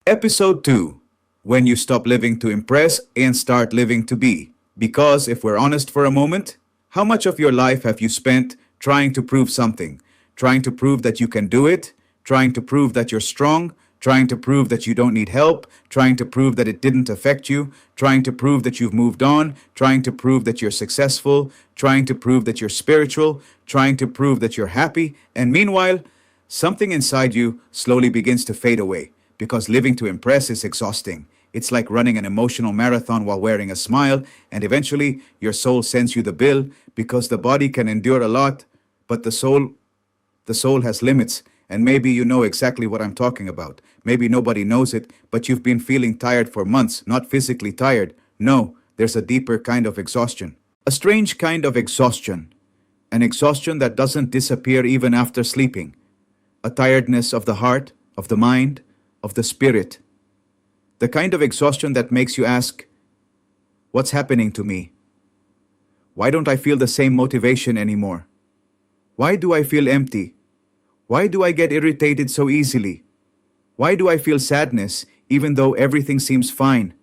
Episode 2: When you stop living to impress and start living to be. Because if we're honest for a moment, how much of your life have you spent trying to prove something? Trying to prove that you can do it, trying to prove that you're strong, trying to prove that you don't need help, trying to prove that it didn't affect you, trying to prove that you've moved on, trying to prove that you're successful, trying to prove that you're spiritual, trying to prove that you're happy, and meanwhile, something inside you slowly begins to fade away because living to impress is exhausting. It's like running an emotional marathon while wearing a smile, and eventually your soul sends you the bill because the body can endure a lot, but the soul has limits, and maybe you know exactly what I'm talking about. Maybe nobody knows it, but you've been feeling tired for months, not physically tired. No, there's a deeper kind of exhaustion. A strange kind of exhaustion. An exhaustion that doesn't disappear even after sleeping. A tiredness of the heart, of the mind, of the spirit. The kind of exhaustion that makes you ask, what's happening to me? Why don't I feel the same motivation anymore? Why do I feel empty? Why do I get irritated so easily? Why do I feel sadness even though everything seems fine?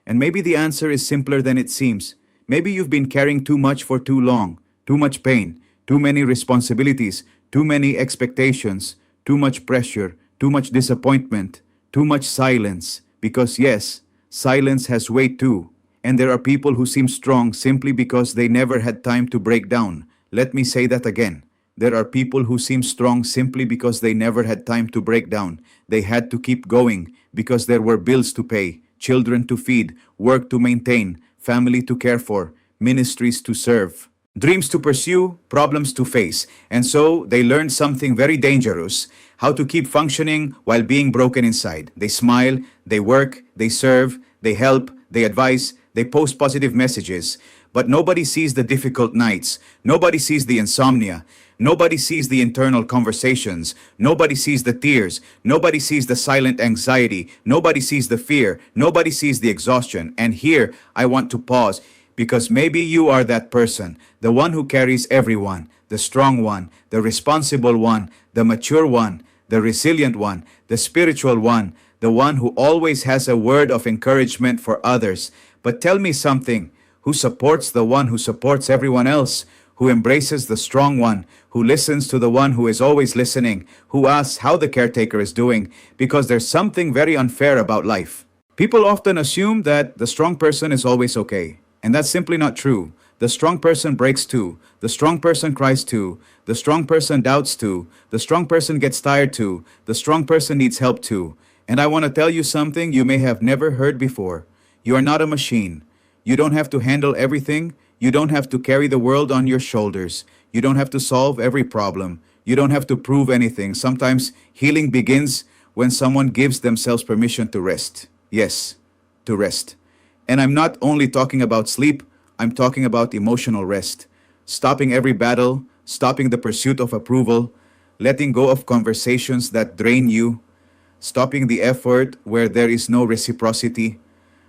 And maybe the answer is simpler than it seems. Maybe you've been carrying too much for too long, too much pain, too many responsibilities, too many expectations, too much pressure, too much disappointment, too much silence. Because yes, silence has weight too. And there are people who seem strong simply because they never had time to break down. Let me say that again. There are people who seem strong simply because they never had time to break down. They had to keep going because there were bills to pay, children to feed, work to maintain, family to care for, ministries to serve, dreams to pursue, problems to face. And so they learned something very dangerous: how to keep functioning while being broken inside. They smile, they work, they serve, they help, they advise, they post positive messages. But nobody sees the difficult nights. Nobody sees the insomnia. Nobody sees the internal conversations. Nobody sees the tears. Nobody sees the silent anxiety. Nobody sees the fear. Nobody sees the exhaustion. And here I want to pause because maybe you are that person, the one who carries everyone, the strong one, the responsible one, the mature one, the resilient one, the spiritual one, the one who always has a word of encouragement for others. But tell me something: who supports the one who supports everyone else? Who embraces the strong one, who listens to the one who is always listening, who asks how the caretaker is doing, because there's something very unfair about life. People often assume that the strong person is always okay, and that's simply not true. The strong person breaks too. The strong person cries too. The strong person doubts too. The strong person gets tired too. The strong person needs help too. And I want to tell you something you may have never heard before. You are not a machine. You don't have to handle everything. You don't have to carry the world on your shoulders. You don't have to solve every problem. You don't have to prove anything. Sometimes healing begins when someone gives themselves permission to rest. Yes, to rest. And I'm not only talking about sleep, I'm talking about emotional rest. Stopping every battle, stopping the pursuit of approval, letting go of conversations that drain you, stopping the effort where there is no reciprocity,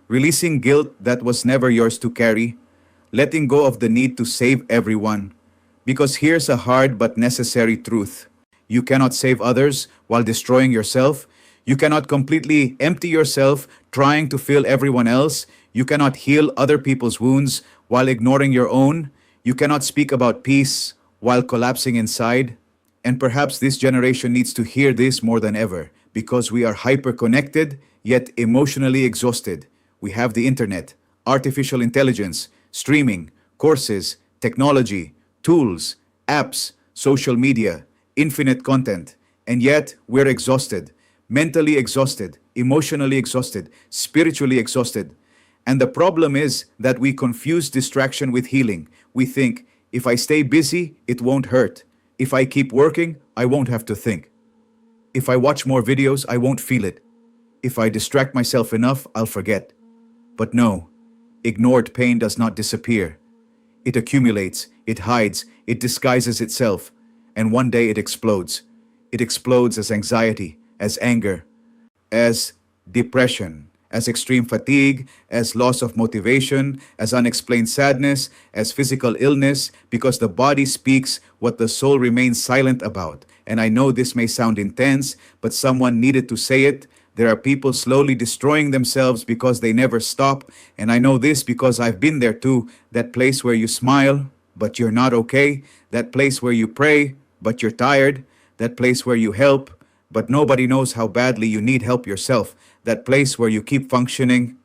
releasing guilt that was never yours to carry, letting go of the need to save everyone. Because here's a hard but necessary truth. You cannot save others while destroying yourself. You cannot completely empty yourself trying to fill everyone else. You cannot heal other people's wounds while ignoring your own. You cannot speak about peace while collapsing inside. And perhaps this generation needs to hear this more than ever because we are hyper-connected yet emotionally exhausted. We have the internet, artificial intelligence, streaming, courses, technology, tools, apps, social media, infinite content, and yet we're exhausted, mentally exhausted, emotionally exhausted, spiritually exhausted. And the problem is that we confuse distraction with healing. We think, if I stay busy, it won't hurt. If I keep working, I won't have to think. If I watch more videos, I won't feel it. If I distract myself enough, I'll forget. But no, ignored pain does not disappear. It accumulates, it hides, it disguises itself, and one day it explodes. It explodes as anxiety, as anger, as depression, as extreme fatigue, as loss of motivation, as unexplained sadness, as physical illness, because the body speaks what the soul remains silent about. And I know this may sound intense, but someone needed to say it. There are people slowly destroying themselves because they never stop. And I know this because I've been there too. That place where you smile, but you're not okay. That place where you pray, but you're tired. That place where you help, but nobody knows how badly you need help yourself. That place where you keep functioning,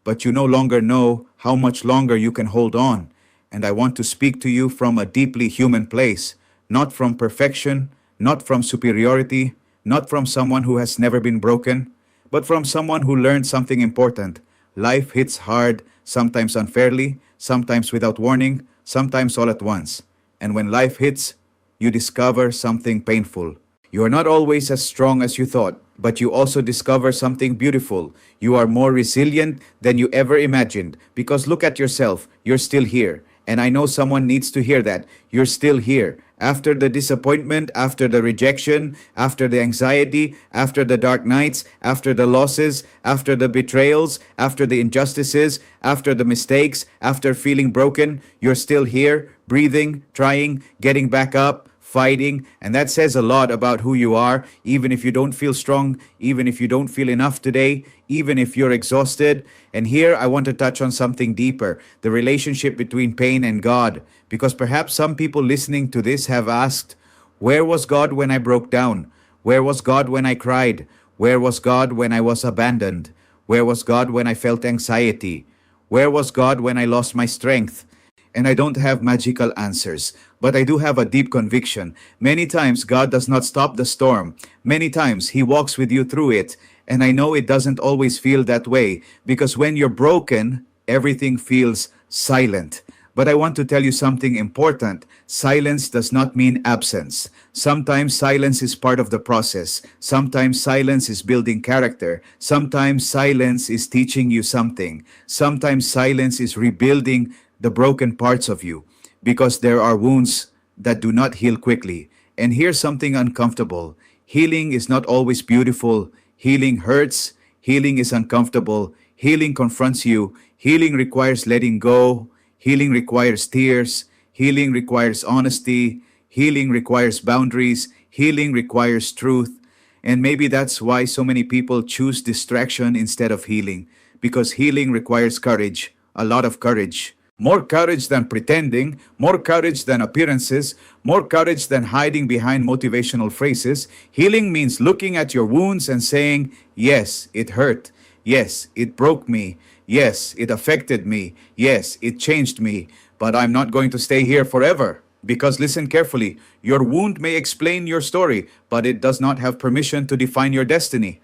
but you no longer know how much longer you can hold on. And I want to speak to you from a deeply human place, not from perfection, not from superiority, not from someone who has never been broken, but from someone who learned something important. Life hits hard, sometimes unfairly, sometimes without warning, sometimes all at once. And when life hits, you discover something painful. You are not always as strong as you thought, but you also discover something beautiful. You are more resilient than you ever imagined because look at yourself, you're still here. And I know someone needs to hear that. You're still here. After the disappointment, after the rejection, after the anxiety, after the dark nights, after the losses, after the betrayals, after the injustices, after the mistakes, after feeling broken, you're still here, breathing, trying, getting back up, fighting, and that says a lot about who you are, even if you don't feel strong, even if you don't feel enough today, even if you're exhausted. And here I want to touch on something deeper, the relationship between pain and God, because perhaps some people listening to this have asked, where was God when I broke down? Where was God when I cried? Where was God when I was abandoned? Where was God when I felt anxiety? Where was God when I lost my strength? And I don't have magical answers, but I do have a deep conviction. Many times God does not stop the storm. Many times He walks with you through it. And I know it doesn't always feel that way because when you're broken, everything feels silent. But I want to tell you something important. Silence does not mean absence. Sometimes silence is part of the process. Sometimes silence is building character. Sometimes silence is teaching you something. Sometimes silence is rebuilding the broken parts of you because there are wounds that do not heal quickly. And here's something uncomfortable. Healing is not always beautiful. Healing hurts. Healing is uncomfortable. Healing confronts you. Healing requires letting go. Healing requires tears. Healing requires honesty. Healing requires boundaries. Healing requires truth. And maybe that's why so many people choose distraction instead of healing, because healing requires courage, a lot of courage. More courage than pretending, more courage than appearances, more courage than hiding behind motivational phrases. Healing means looking at your wounds and saying, yes, it hurt. Yes, it broke me. Yes, it affected me. Yes, it changed me. But I'm not going to stay here forever. Because listen carefully, your wound may explain your story, but it does not have permission to define your destiny.